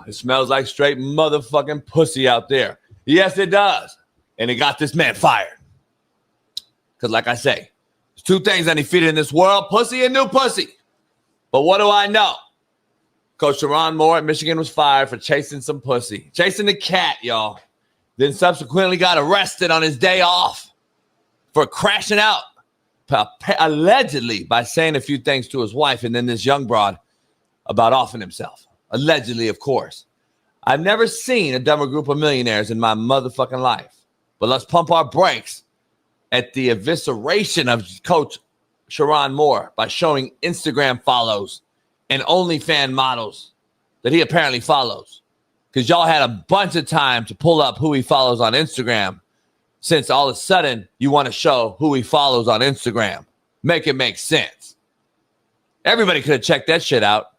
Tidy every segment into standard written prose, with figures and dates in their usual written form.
it smells like straight motherfucking pussy out there. Yes, it does. And it got this man fired. Because like I say, there's two things undefeated in this world, pussy and new pussy. But what do I know? Coach Sherrone Moore at Michigan was fired for chasing some pussy. Chasing the cat, y'all. Then subsequently got arrested on his day off for crashing out, allegedly, by saying a few things to his wife and then this young broad about offing himself. Allegedly, of course. I've never seen a dumber group of millionaires in my motherfucking life. But let's pump our brakes at the evisceration of Coach Sherrone Moore by showing Instagram follows and OnlyFans models that he apparently follows. Because y'all had a bunch of time to pull up who he follows on Instagram, since all of a sudden you want to show who he follows on Instagram. Make it make sense. Everybody could have checked that shit out,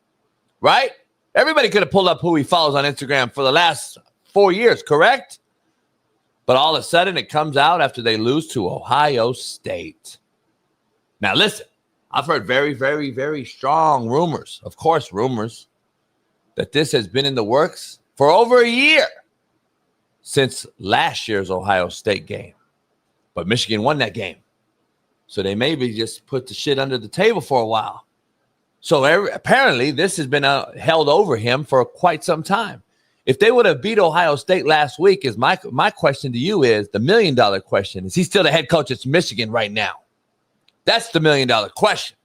right? Everybody could have pulled up who he follows on Instagram for the last 4 years, correct? But all of a sudden it comes out after they lose to Ohio State. Now listen, I've heard very, very, very strong rumors, of course rumors, that this has been in the works for over a year since last year's Ohio State game. But Michigan won that game. So they maybe just put the shit under the table for a while. So apparently this has been held over him for quite some time. If they would have beat Ohio State last week, is my question to you is the $1 million question. Is he still the head coach at Michigan right now? That's the $1 million question.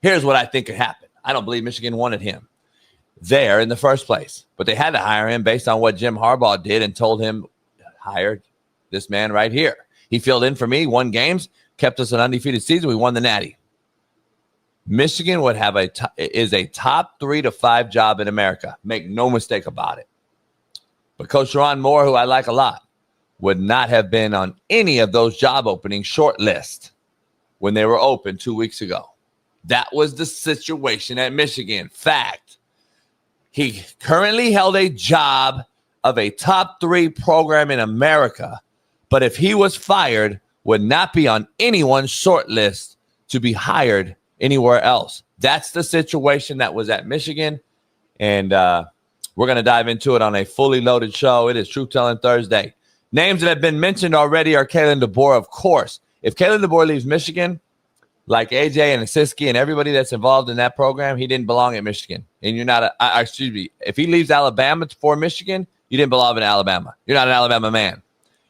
Here's what I think could happen. I don't believe Michigan wanted him there in the first place, but they had to hire him based on what Jim Harbaugh did and told him, hire this man right here. He filled in for me, won games, kept us an undefeated season. We won the Natty. Michigan would have is a top 3 to 5 job in America. Make no mistake about it. But Coach Sherrone Moore, who I like a lot, would not have been on any of those job openings short list when they were open 2 weeks ago. That was the situation at Michigan. Fact. He currently held a job of a top 3 program in America, but if he was fired, would not be on anyone's short list to be hired anywhere else. That's the situation that was at Michigan, and we're going to dive into it on a fully loaded show. It is Truth Telling Thursday. Names that have been mentioned already are Kalen DeBoer, of course. If Kalen DeBoer leaves Michigan, like AJ and Siski and everybody that's involved in that program, he didn't belong at Michigan. And you're not if he leaves Alabama for Michigan, you didn't belong in Alabama. You're not an Alabama man.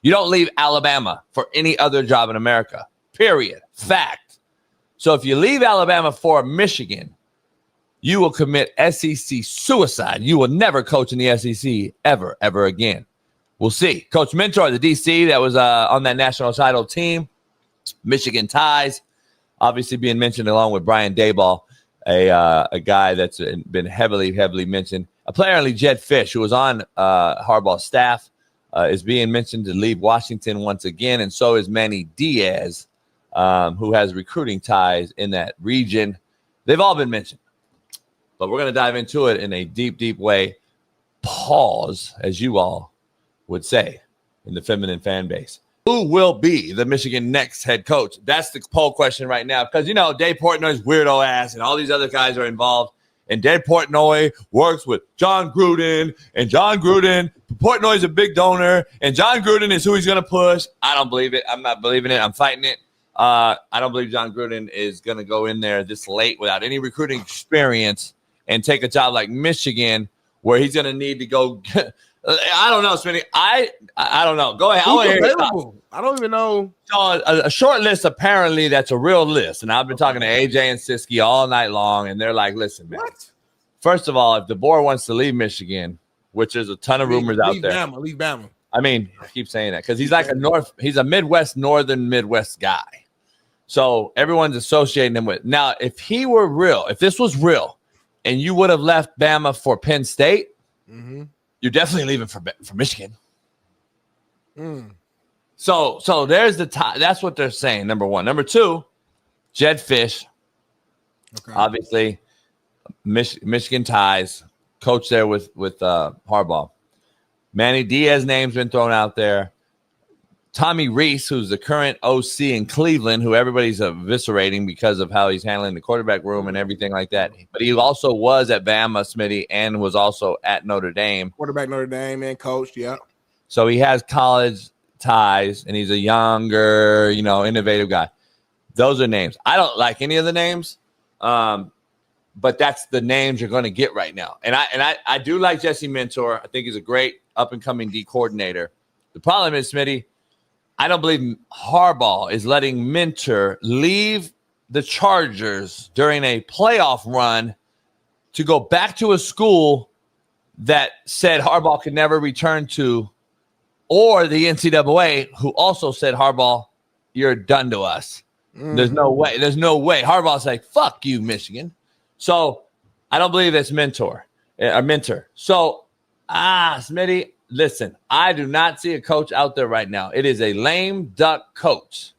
You don't leave Alabama for any other job in America, period. Fact. So if you leave Alabama for Michigan, you will commit SEC suicide. You will never coach in the SEC ever again. We'll see. Coach Mentor, the DC that was on that national title team, Michigan ties. Obviously being mentioned along with Brian Daboll, a guy that's been heavily mentioned. Apparently Jed Fish, who was on Harbaugh's staff, is being mentioned to leave Washington once again, and so is Manny Diaz, who has recruiting ties in that region. They've all been mentioned. But we're going to dive into it in a deep, deep way. Pause, as you all would say in the feminine fan base. Who will be the Michigan next head coach? That's the poll question right now. Because, you know, Dave Portnoy's weirdo ass and all these other guys are involved. And Dave Portnoy works with John Gruden. And John Gruden, Portnoy's a big donor. And John Gruden is who he's going to push. I don't believe it. I'm not believing it. I'm fighting it. I don't believe John Gruden is going to go in there this late without any recruiting experience and take a job like Michigan where he's going to need to go – I don't know, Smitty. I don't know. Go ahead. I don't even know. So a short list, apparently, that's a real list. And I've been talking to AJ and Siski all night long, and they're like, listen, man. What? First of all, if DeBoer wants to leave Michigan, which there's a ton of rumors out there. Leave Bama. I mean, I keep saying that because he's like he's a northern Midwest guy. So everyone's associating him with. Now, if he were real, if this was real, and you would have left Bama for Penn State, you're definitely leaving for Michigan. So there's the tie. That's what they're saying, number one. Number two, Jed Fish. Okay. Obviously, Michigan ties. Coach there with Harbaugh. Manny Diaz name's been thrown out there. Tommy Reese, who's the current OC in Cleveland, who everybody's eviscerating because of how he's handling the quarterback room and everything like that. But he also was at Bama, Smitty, and was also at Notre Dame. Quarterback Notre Dame and coach, yeah. So he has college ties, and he's a younger, innovative guy. Those are names. I don't like any of the names, but that's the names you're going to get right now. And I do like Jesse Mentor. I think he's a great up-and-coming D coordinator. The problem is, Smitty, I don't believe Harbaugh is letting Mentor leave the Chargers during a playoff run to go back to a school that said Harbaugh could never return to, or the NCAA, who also said, Harbaugh, you're done to us. There's no way. There's no way. Harbaugh's like, fuck you, Michigan. So I don't believe it's Mentor. So, Smitty, listen, I do not see a coach out there right now. It is a lame duck coach.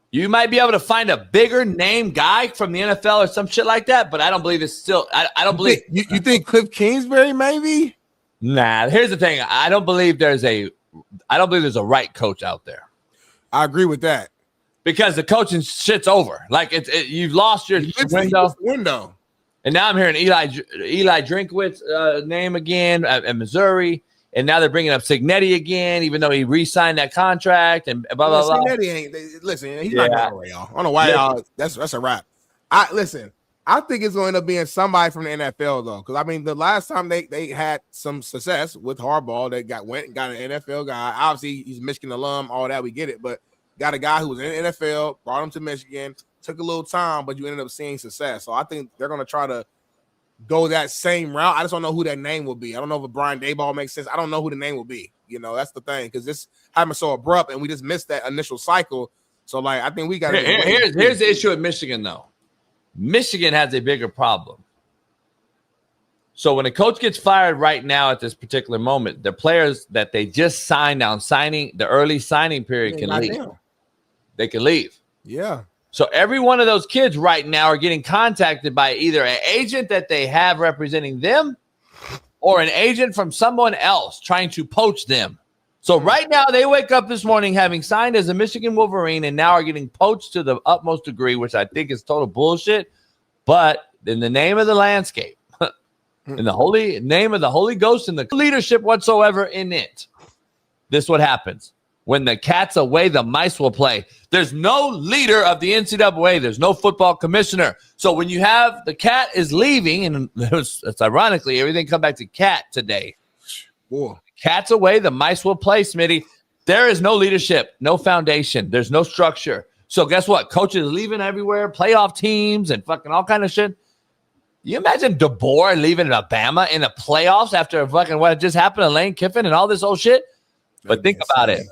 You might be able to find a bigger name guy from the NFL or some shit like that, but I don't believe it's still. I don't believe. You think Cliff Kingsbury maybe? Nah. Here's the thing. I don't believe there's a right coach out there. I agree with that because the coaching shit's over. Like you've lost your window. And now I'm hearing Eli Drinkwitz name again at Missouri, and now they're bringing up Cignetti again, even though he re-signed that contract and blah blah blah. Cignetti ain't. Listen, he's not going away, y'all. I don't know why y'all. That's a wrap. I think it's going to end up being somebody from the NFL though, because I mean the last time they had some success with Harbaugh, they went and got an NFL guy. Obviously, he's Michigan alum, all that we get it, but got a guy who was in the NFL, brought him to Michigan. Took a little time, but you ended up seeing success. So I think they're going to try to go that same route. I just don't know who that name will be. I don't know if a Brian Daboll makes sense. I don't know who the name will be. That's the thing, because this happened so abrupt, and we just missed that initial cycle. So, I think we got to. Here's the issue with Michigan, though. Michigan has a bigger problem. So when a coach gets fired right now at this particular moment, the players that they just signed on the early signing period can leave. They can leave. Yeah. So every one of those kids right now are getting contacted by either an agent that they have representing them or an agent from someone else trying to poach them. So right now they wake up this morning having signed as a Michigan Wolverine and now are getting poached to the utmost degree, which I think is total bullshit. But in the name of the landscape, in the holy name of the Holy Ghost and the leadership whatsoever in it, this is what happens. When the cat's away, the mice will play. There's no leader of the NCAA. There's no football commissioner. So when you have the cat is leaving, and it's ironically, everything come back to cat today. Whoa. Cat's away, the mice will play, Smitty. There is no leadership, no foundation. There's no structure. So guess what? Coaches leaving everywhere, playoff teams and fucking all kind of shit. You imagine DeBoer leaving Alabama in the playoffs after fucking what just happened to Lane Kiffin and all this old shit? But think about it.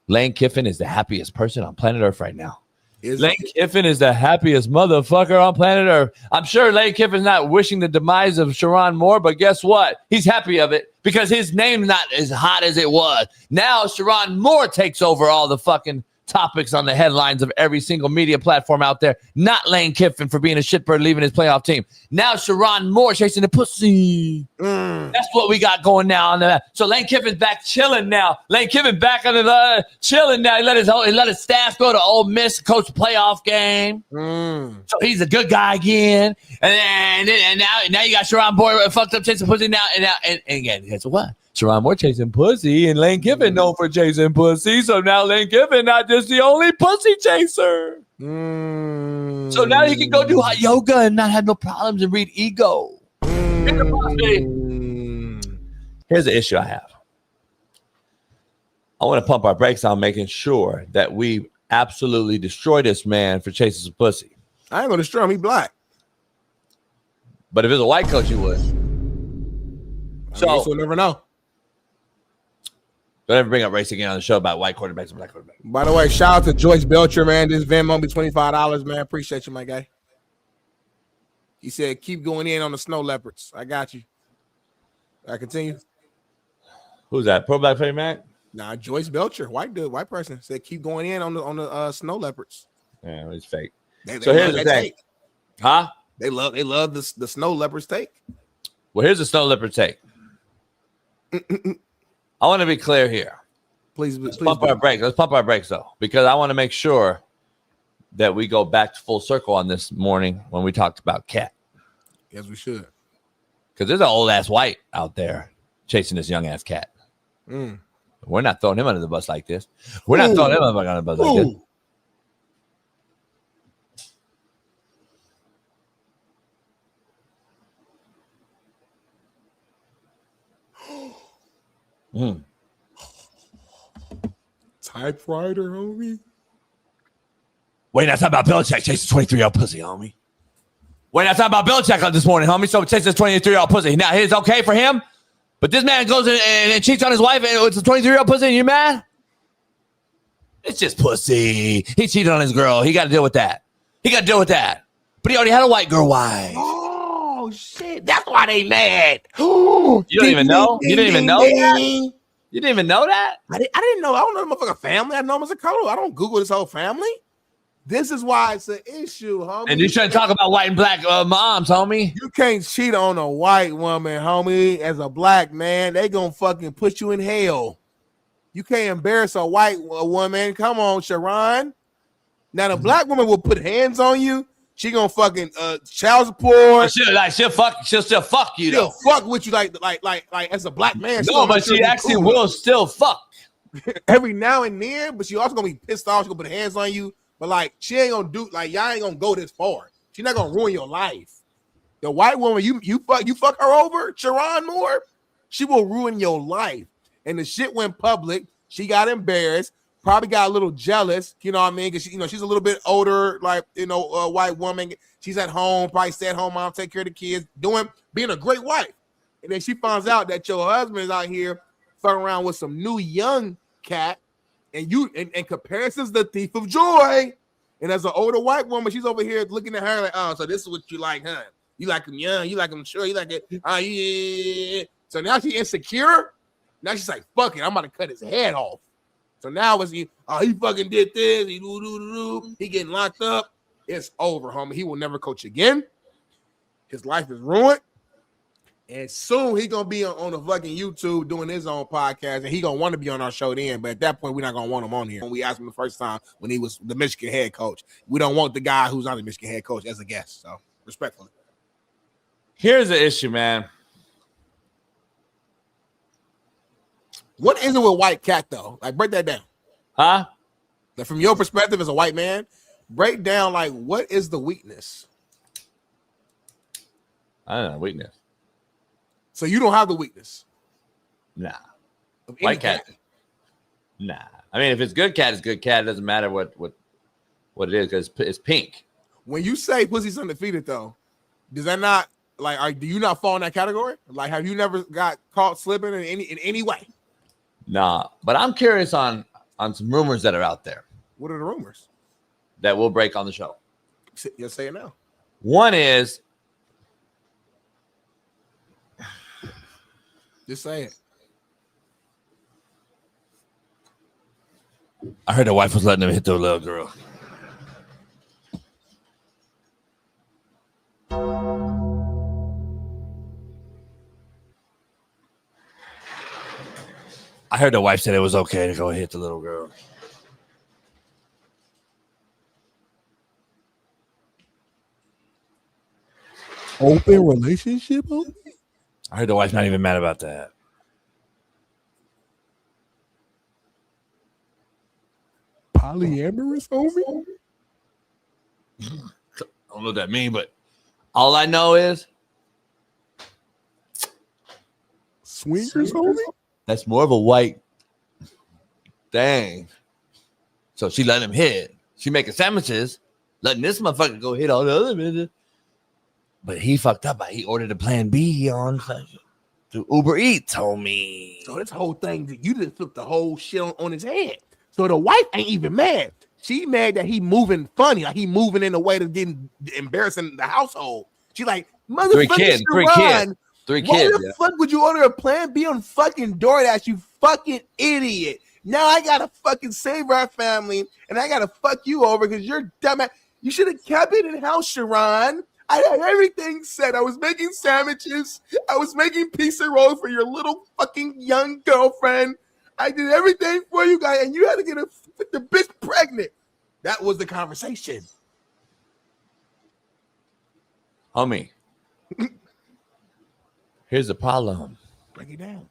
Lane Kiffin is the happiest person on planet Earth right now. Lane Kiffin is the happiest motherfucker on planet Earth. I'm sure Lane Kiffin's not wishing the demise of Sherrone Moore, but guess what? He's happy of it because his name's not as hot as it was. Now Sherrone Moore takes over all the fucking topics on the headlines of every single media platform out there. Not Lane Kiffin for being a shitbird leaving his playoff team. Now Sherrone Moore chasing the pussy. That's what we got going now. So Lane Kiffin's back chilling now. Lane Kiffin back on the chilling now. He let his staff go to Ole Miss, coach the playoff game. So he's a good guy again. And now you got Sherrone Moore fucked up chasing pussy now. And again, guess what? Sherrone Moore chasing pussy, and Lane Kiffin known for chasing pussy. So now Lane Kiffin not just the only pussy chaser. So now he can go do hot yoga and not have no problems and read ego. Here's the issue I have. I want to pump our brakes on making sure that we absolutely destroy this man for chasing some pussy. I ain't going to destroy him. He black. But if it's a white coach, you would. So we'll never know. Don't ever bring up race again on the show about white quarterbacks and black quarterbacks. By the way, shout out to Joyce Belcher, man. This Venmo be $25, man. Appreciate you, my guy. He said, keep going in on the snow leopards. I got you. I continue. Who's that? Pro Black Player Mac? Nah, Joyce Belcher, white dude, white person, said keep going in on the snow leopards. Yeah, it's fake. So here's the thing. Huh? They love the snow leopards take. Well, here's the snow leopard take. I want to be clear here. Please pump our brakes. Let's pump our brakes, though, because I want to make sure that we go back to full circle on this morning when we talked about Cat. Yes, we should. Because there's an old-ass white out there chasing this young-ass cat. We're not throwing him under the bus like this. We're not throwing him under the bus like this. Typewriter, homie. Wait, that's not about Belichick chasing 23-year-old pussy, homie. Wait, that's not about Belichick this morning, homie. So chasing this 23-year-old pussy. Now, it's okay for him, but this man goes in and cheats on his wife and it's a 23-year-old pussy and you're mad? It's just pussy. He cheated on his girl. He got to deal with that. But he already had a white girl wife. Oh, shit. That's why they mad. You don't even know? You didn't even know that? You didn't even know that? I didn't know. I don't know the motherfucking family. I know him as a color. I don't Google this whole family. This is why it's an issue, homie. And you shouldn't talk about white and black moms, homie. You can't cheat on a white woman, homie. As a black man, they gonna fucking put you in hell. You can't embarrass a white woman. Come on, Sherrone. Now the black woman will put hands on you. She gonna fucking child support. She'll still fuck you. She'll fuck with you like as a black man. No, but she actually will still fuck every now and then. But she also gonna be pissed off. She gonna put hands on you. But like she ain't gonna do like y'all ain't gonna go this far. She's not gonna ruin your life. The white woman you fuck her over, Sherrone Moore, she will ruin your life. And the shit went public. She got embarrassed. Probably got a little jealous, you know what I mean? Because she's a little bit older, like white woman. She's at home, probably stay at home mom, take care of the kids, being a great wife. And then she finds out that your husband is out here fucking around with some new young cat, and comparison's the thief of joy. And as an older white woman, she's over here looking at her like, oh, so this is what you like, huh? You like him young, you like him sure, you like it. Yeah. So now she's insecure. Now she's like, fuck it, I'm about to cut his head off. So now he fucking did this, he getting locked up. It's over, homie. He will never coach again. His life is ruined. And soon he gonna be on the fucking YouTube doing his own podcast, and he gonna want to be on our show then. But at that point, we're not gonna want him on here. When we asked him the first time when he was the Michigan head coach, we don't want the guy who's not the Michigan head coach as a guest. So respectfully. Here's the issue, man. What is it with white cat though? Like, break that down. Huh? Like, from your perspective as a white man, break down like what is the weakness? I don't know, weakness. So you don't have the weakness. Nah. White cat. Nah. I mean, if it's good cat, it's good cat. It doesn't matter what it is because it's pink. When you say pussy's undefeated, though, does that not do you not fall in that category? Like, have you never got caught slipping in any way? Nah, but I'm curious on some rumors that are out there. What are the rumors that we'll break on the show? You'll say it now. One is, just say it. I heard the wife was letting him hit the little girl. I heard the wife said it was okay to go hit the little girl. Open relationship? I heard the wife's not even mad about that. Polyamorous, homie? I don't know what that means, but all I know is swingers, homie? That's more of a white thing. So she let him hit. She making sandwiches, letting this motherfucker go hit all the other bitches. But he fucked up. He ordered a Plan B on through Uber Eats, homie. So this whole thing, you just flipped the whole shit on his head. So the wife ain't even mad. She mad that he moving funny, like he moving in a way that's getting embarrassing the household. She like, motherfucker, three kids. Why the fuck would you order a Plan B on fucking DoorDash, you fucking idiot? Now I gotta fucking save our family, and I gotta fuck you over because you're dumb. You should have kept it in house, Sherrone. I had everything set. I was making sandwiches. I was making pizza rolls for your little fucking young girlfriend. I did everything for you guys, and you had to get the bitch pregnant. That was the conversation. Homie, here's the problem. Break it down.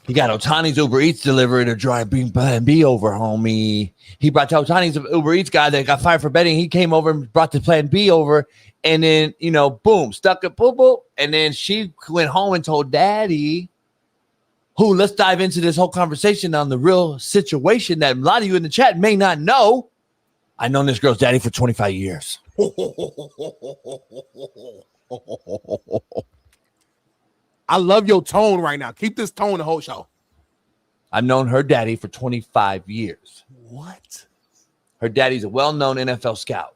He got Otani's Uber Eats delivered to drive Plan B over, homie. He brought Otani's Uber Eats guy that got fired for betting. He came over and brought the Plan B over, and then, boom, stuck it, boom, boom. And then she went home and told Daddy, let's dive into this whole conversation on the real situation that a lot of you in the chat may not know. I've known this girl's daddy for 25 years. I love your tone right now. Keep this tone the whole show. I've known her daddy for 25 years. What? Her daddy's a well-known NFL scout.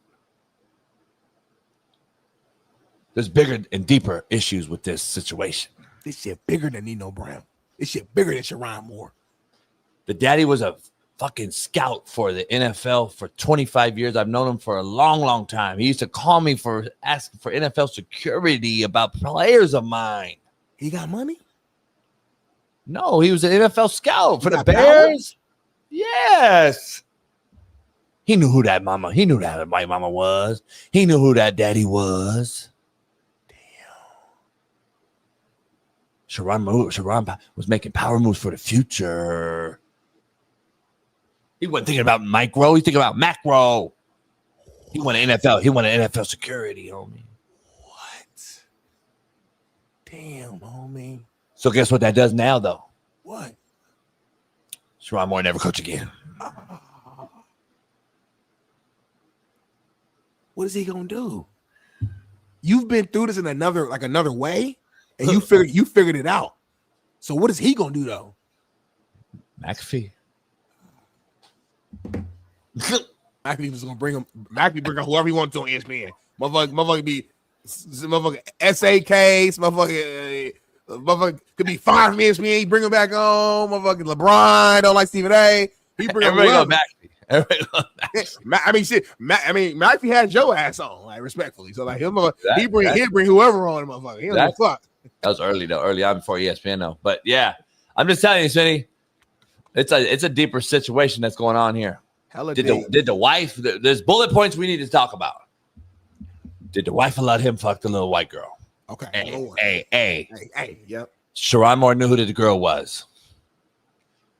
There's bigger and deeper issues with this situation. This shit bigger than Nino Brown. This shit bigger than Sherrone Moore. The daddy was a fucking scout for the NFL for 25 years. I've known him for a long, long time. He used to call me for asking for NFL security about players of mine. He got money? No, he was an NFL scout for the Bears. Power? Yes. He knew who that mama. He knew that white mama was. He knew who that daddy was. Damn. Sherrone was making power moves for the future. He wasn't thinking about micro. He's thinking about macro. He wanted NFL. He wanted NFL security, homie. What? Damn, homie. So guess what that does now, though? What? Sherrone Moore never coach again. What is he gonna do? You've been through this in another way, and you figured it out. So what is he gonna do though? McAfee. McAfee was gonna bring him. McAfee bring on whoever he wants to on ESPN. Motherfucker be SAK. Motherfucker could be fired from ESPN. He bring him back on. Motherfucking LeBron don't like Stephen A. He bring him back. I mean, shit. McAfee had your ass on, like respectfully. So like he'll bring whoever on, motherfucker. He don't give a fuck. That was early though. Early on before ESPN though. But yeah, I'm just telling you, Smitty. It's a deeper situation that's going on here. Did the wife? There's bullet points we need to talk about. Did the wife let him fuck the little white girl? Okay. Hey. Yep. Sherrone Moore knew who the girl was.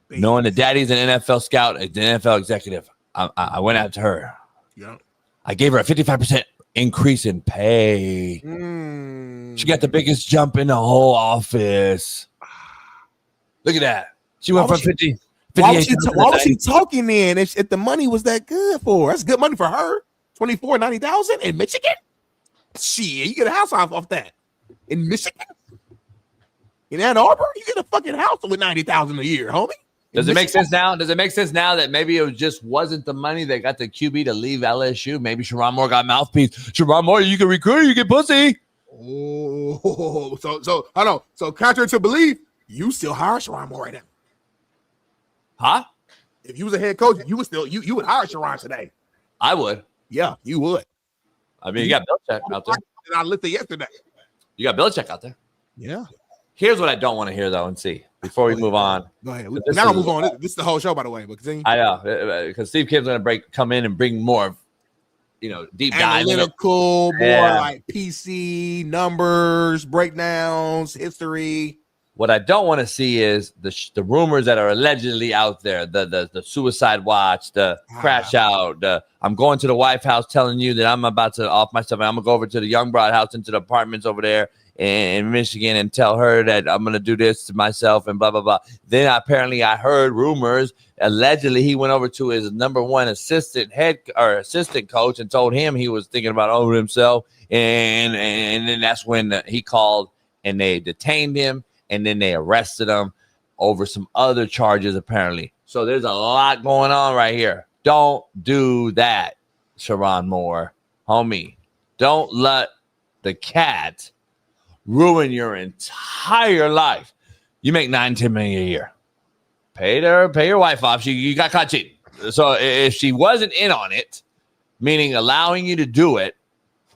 Baby. Knowing the daddy's an NFL scout, an NFL executive, I went out to her. Yeah. I gave her a 55% increase in pay. She got the biggest jump in the whole office. Look at that. She went from 50. Why was she talking then if the money was that good for her? That's good money for her. $90,000 in Michigan? Shit, you get a house off that. In Michigan? In Ann Arbor? You get a fucking house with $90,000 a year, homie. Does it make sense now? Does it make sense now that maybe it just wasn't the money that got the QB to leave LSU? Maybe Sherrone Moore got mouthpiece. Sherrone Moore, you can recruit, you get pussy. Oh, so I know. So contrary to belief, you still hire Sherrone Moore right now. Huh? If you was a head coach, you would hire Sherrone today. I would. Yeah, you would. I mean, you got Belichick out there. I listed yesterday. You got Belichick out there. Yeah. Here's what I don't want to hear, though, and see before we move on. Go ahead. We're not gonna move on. This is the whole show, by the way. But continue. I know, because Steve Kim's gonna come in and bring more, deep dive, analytical, more like PC numbers, breakdowns, history. What I don't want to see is the rumors that are allegedly out there, the suicide watch, the crash out, I'm going to the White House telling you that I'm about to off myself and I'm gonna go over to the Young Broad house into the apartments over there in Michigan and tell her that I'm gonna do this to myself and blah blah blah. Then apparently I heard rumors allegedly he went over to his number one assistant coach and told him he was thinking about over himself, and then that's when he called and they detained him. And then they arrested him over some other charges, apparently. So there's a lot going on right here. Don't do that, Sherrone Moore. Homie, don't let the cat ruin your entire life. You make $9-10 million a year. Pay your wife off. You got caught cheating. So if she wasn't in on it, meaning allowing you to do it,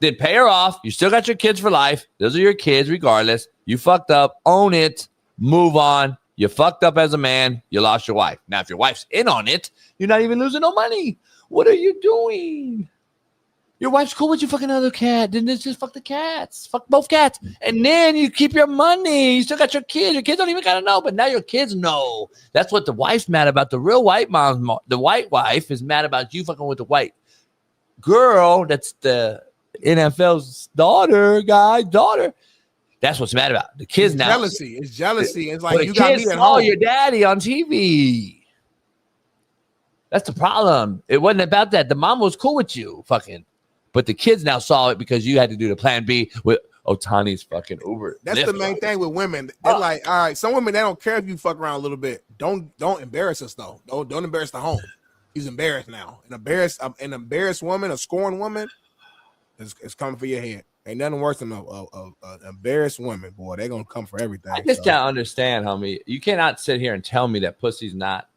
then pay her off. You still got your kids for life. Those are your kids regardless. You fucked up. Own it. Move on. You fucked up as a man. You lost your wife. Now, if your wife's in on it, you're not even losing no money. What are you doing? Your wife's cool with you fucking another cat. Then just fuck the cats. Fuck both cats. And then you keep your money. You still got your kids. Your kids don't even gotta know, but now your kids know. That's what the wife's mad about. The real white mom, the white wife is mad about you fucking with the white girl. That's the NFL's daughter. That's what's mad about. The kids now. Jealousy. It's jealousy. It's like you got me at home. Your daddy on TV. That's the problem. It wasn't about that. The mom was cool with you, fucking. But the kids now saw it because you had to do the plan B with Otani's fucking Uber. That's the main thing with women. They're like, all right, some women, they don't care if you fuck around a little bit. Don't embarrass us though. Don't embarrass the home. He's embarrassed now. An embarrassed woman, a scorned woman, is coming for your head. Ain't nothing worse than an embarrassed woman, boy. They're gonna come for everything. I just can't understand, homie. You cannot sit here and tell me that pussy's not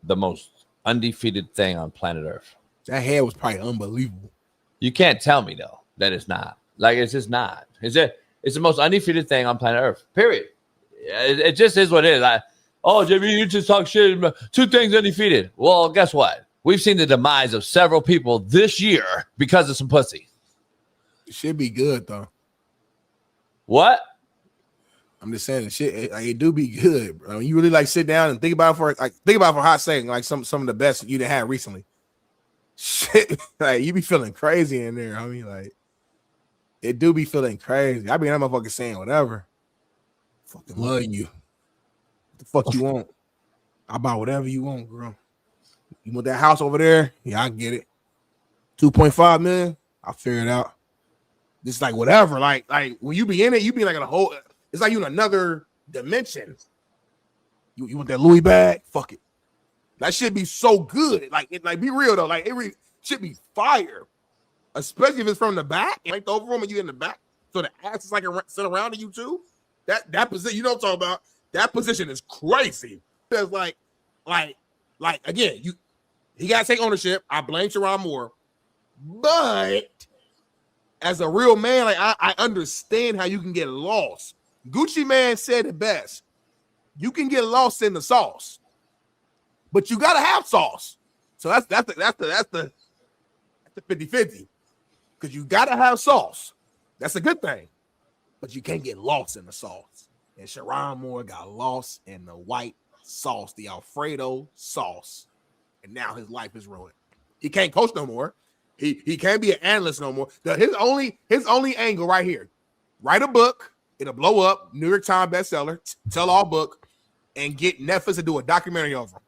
the most undefeated thing on planet Earth. That head was probably unbelievable. You can't tell me though that it's not. Like it's just not. It's the most undefeated thing on planet Earth. Period. It just is what it is. JB, you just talk shit. 2 things undefeated. Well, guess what? We've seen the demise of several people this year because of some pussy. It should be good though. What? I'm just saying, it do be good, bro. You really like sit down and think about it for a hot second, like some of the best you had recently. Shit, like you be feeling crazy in there. I mean, like it do be feeling crazy. I be that motherfucker saying whatever. Fucking love you. What the fuck you want? I'll buy whatever you want, girl. You want that house over there? Yeah, I get it. 2.5 million. I'll figure it out. Just like whatever. Like when you be in it, you be like in a whole. It's like you in another dimension. You want that Louis bag? Fuck it. That should be so good. Like be real though. Like it should be fire, especially if it's from the back, like the overroom and you in the back, so the ass is like sit around you too. That position, you know what I'm talking about. That position is crazy. Because like again, he got to take ownership. I blame Sherrone more, but as a real man, like I understand how you can get lost. Gucci Man said it best. You can get lost in the sauce. But you gotta have sauce. So that's the 50-50. Because you gotta have sauce. That's a good thing. But you can't get lost in the sauce. And Sherrone Moore got lost in the white sauce, the Alfredo sauce. And now his life is ruined. He can't coach no more. He can't be an analyst no more. His only angle right here. Write a book, it'll blow up, New York Times bestseller, tell all book, and get Netflix to do a documentary over him.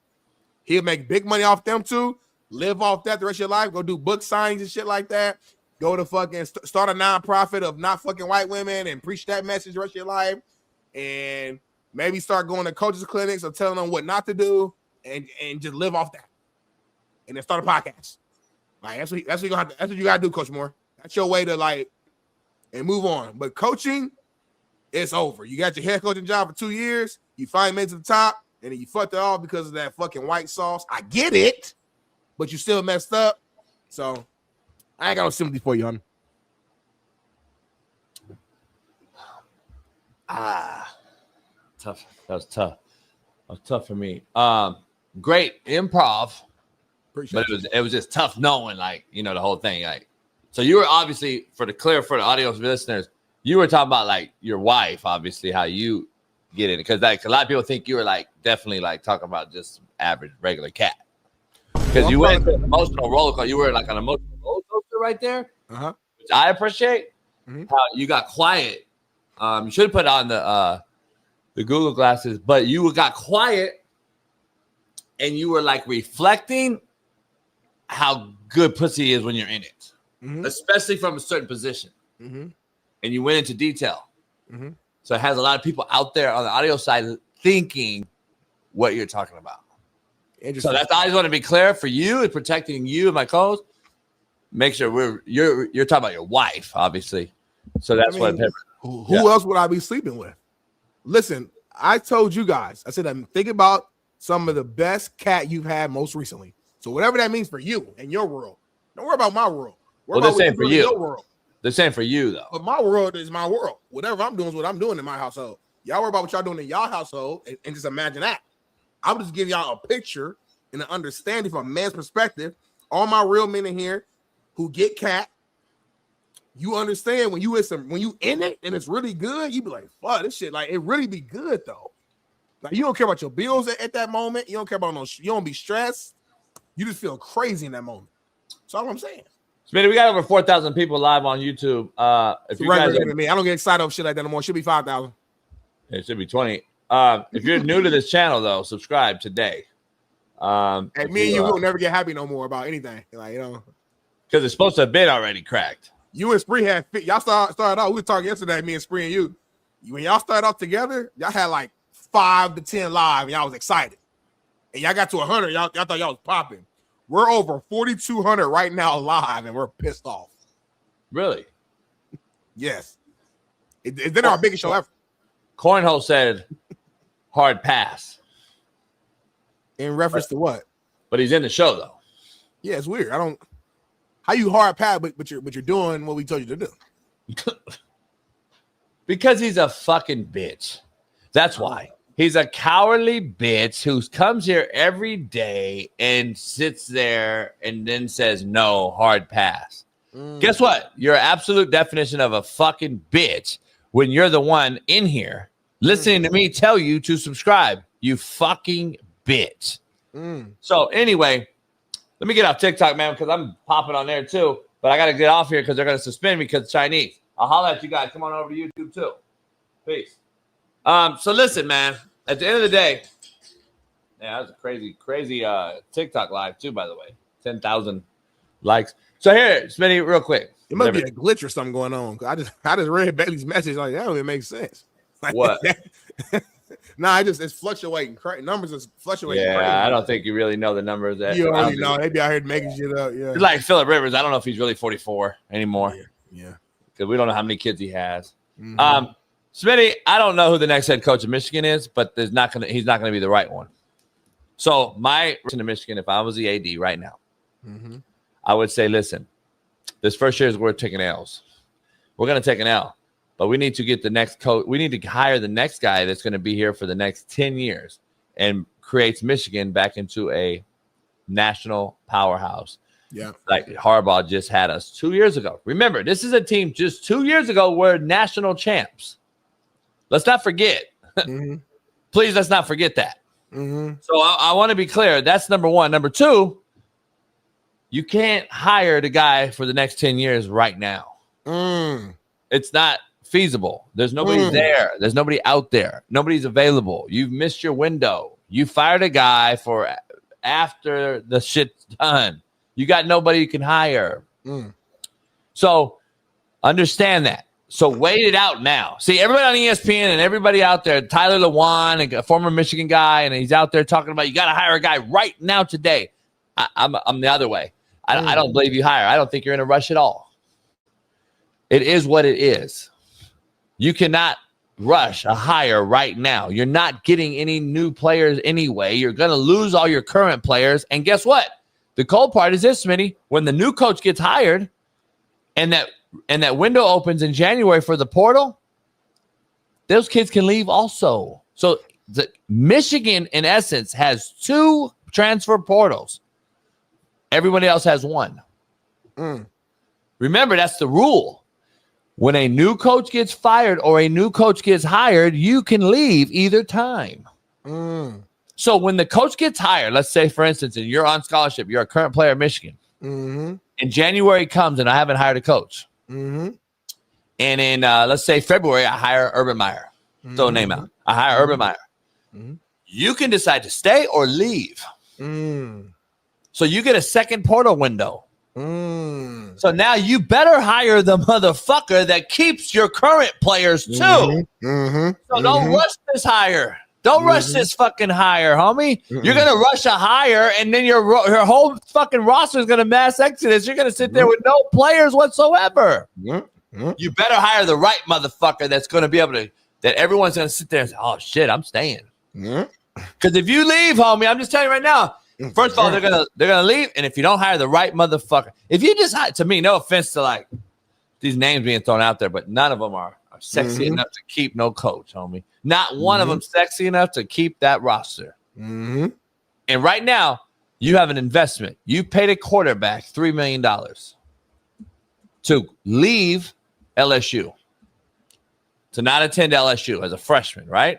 He'll make big money off them too. Live off that the rest of your life. Go do book signings and shit like that. Go to fucking start a nonprofit of not fucking white women and preach that message the rest of your life. And maybe start going to coaches clinics or telling them what not to do and just live off that. And then start a podcast. Like that's what you gotta do, Coach Moore. That's your way to like and move on. But coaching, it's over. You got your head coaching job for 2 years. You finally made it to the top. And then you fucked it off because of that fucking white sauce. I get it, but you still messed up. So I ain't got no sympathy for you, honey. Tough. That was tough. That was tough for me. Great improv. Appreciate but it was just tough knowing, like, the whole thing. Like, so you were obviously for the audience listeners, you were talking about like your wife, obviously, how you get in it, because like a lot of people think you were like definitely like talking about just average regular cat, because you went into an emotional roller coaster. You were like an emotional roller coaster right there, which I appreciate. How you got quiet. You should have put on the Google glasses, but you got quiet and you were like reflecting how good pussy is when you're in it, especially from a certain position, and you went into detail. So it has a lot of people out there on the audio side thinking what you're talking about. So that's I just want to be clear for you and protecting you and my co-host. Make sure you're talking about your wife, obviously. So that's who else would I be sleeping with? Listen, I told you guys. I said I'm thinking about some of the best cat you've had most recently. So whatever that means for you and your world, don't worry about my world. Well, they're saying for you. Your world. They're saying for you, though. But my world is my world. Whatever I'm doing is what I'm doing in my household. Y'all worry about what y'all doing in y'all household and just imagine that. I'm just giving y'all a picture and an understanding from a man's perspective. All my real men in here who get cat, you understand when you in it and it's really good, you be like, fuck, this shit, like, it really be good, though. Like, you don't care about your bills at that moment. You don't care about you don't be stressed. You just feel crazy in that moment. That's all I'm saying. Smitty, we got over 4,000 people live on YouTube. If you guys I don't get excited over shit like that no more. It should be 5,000. It should be 20. If you're new to this channel, though, subscribe today. And me and you will never get happy no more about anything. Like, because it's supposed to have been already cracked. You and Spree had y'all started out. We were talking yesterday, me and Spree and you. When y'all started off together, y'all had like 5 to 10 live, and y'all was excited. And y'all got to 100. Y'all thought y'all was popping. We're over 4,200 right now live, and we're pissed off. Really? Yes. It's been our biggest show ever. Cornhole said hard pass. In reference to what? But he's in the show, though. Yeah, it's weird. How you hard pass, but you're doing what we told you to do. Because he's a fucking bitch. That's why. He's a cowardly bitch who comes here every day and sits there and then says, no, hard pass. Guess what? You're an absolute definition of a fucking bitch when you're the one in here listening to me tell you to subscribe. You fucking bitch. So anyway, let me get off TikTok, man, because I'm popping on there too. But I got to get off here because they're going to suspend me because it's Chinese. I'll holler at you guys. Come on over to YouTube too. Peace. So listen, man, at the end of the day, that was a crazy TikTok live too, by the way. 10,000 likes. So here, Smitty, real quick. It must be a glitch or something going on. I just read Bailey's message like that don't even make sense. Like, what? Nah, it's fluctuating. Numbers is fluctuating. Yeah, crazy. I don't think you really know the numbers. That you already know. They be out here making shit up. Yeah, like Phillip Rivers. I don't know if he's really 44 anymore. Yeah, because we don't know how many kids he has. Smitty, I don't know who the next head coach of Michigan is, but he's not gonna be the right one. So my to Michigan, if I was the AD right now, I would say, listen, this first year is worth taking L's. We're gonna take an L. But we need to get the next coach. We need to hire the next guy that's going to be here for the next 10 years and creates Michigan back into a national powerhouse. Yeah. Like Harbaugh just had us 2 years ago. Remember, this is a team just 2 years ago were national champs. Let's not forget. Please, let's not forget that. So I want to be clear. That's number one. Number two, you can't hire the guy for the next 10 years right now. It's not feasible. There's nobody there. There's nobody out there. Nobody's available. You've missed your window. You fired a guy for after the shit's done. You got nobody you can hire. So understand that. So wait it out now. See, everybody on ESPN and everybody out there, Tyler Lewan, a former Michigan guy, and he's out there talking about you got to hire a guy right now today. I'm the other way. I don't believe you hire. I don't think you're in a rush at all. It is what it is. You cannot rush a hire right now. You're not getting any new players anyway. You're going to lose all your current players. And guess what? The cold part is this, Smitty. When the new coach gets hired and that window opens in January for the portal, those kids can leave also. So the Michigan, in essence, has 2 transfer portals. Everybody else has 1. Remember, that's the rule. When a new coach gets fired or a new coach gets hired, you can leave either time. So when the coach gets hired, let's say, for instance, and you're on scholarship, you're a current player at Michigan, and January comes and I haven't hired a coach. And in, let's say, February, I hire Urban Meyer. Throw a name out. I hire Urban Meyer. You can decide to stay or leave. So you get a second portal window. So now you better hire the motherfucker that keeps your current players too. So don't rush this hire. Don't rush this fucking hire, homie. You're gonna rush a hire, and then your whole fucking roster is gonna mass exodus. You're gonna sit there with no players whatsoever. You better hire the right motherfucker that's gonna be able to. That everyone's gonna sit there and say, "Oh shit, I'm staying." Because if you leave, homie, I'm just telling you right now. First of all, they're gonna leave, and if you don't hire the right motherfucker, if you just hire, to me, no offense to like these names being thrown out there, but none of them are sexy enough to keep no coach, homie. Not one of them sexy enough to keep that roster. And right now, you have an investment. You paid a quarterback $3 million to leave LSU, to not attend LSU as a freshman, right?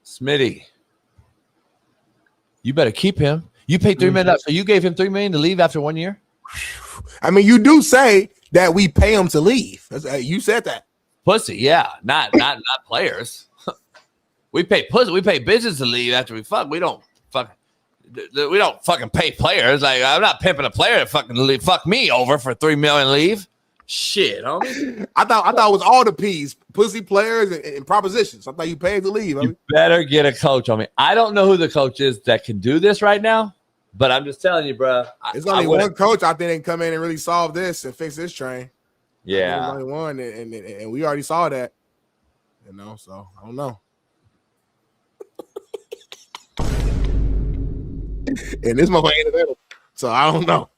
Smitty, you better keep him. You paid $3 million. So you gave him $3 million to leave after 1 year? I mean, you do say that we pay him to leave. You said that. Pussy, yeah. Not players. We pay pussy. We pay bitches to leave after we fuck. We don't fucking pay players. Like, I'm not pimping a player to fucking leave, fuck me over for $3 million leave. Shit, homie. I thought it was all the P's, pussy players and propositions. I thought you paid to leave. You better get a coach, homie. I don't know who the coach is that can do this right now, but I'm just telling you, bro. There's only one coach out there that can come in and really solve this and fix this train. Yeah, there's only one, and we already saw that. You know, so I don't know. And this motherfucker ain't available, so I don't know.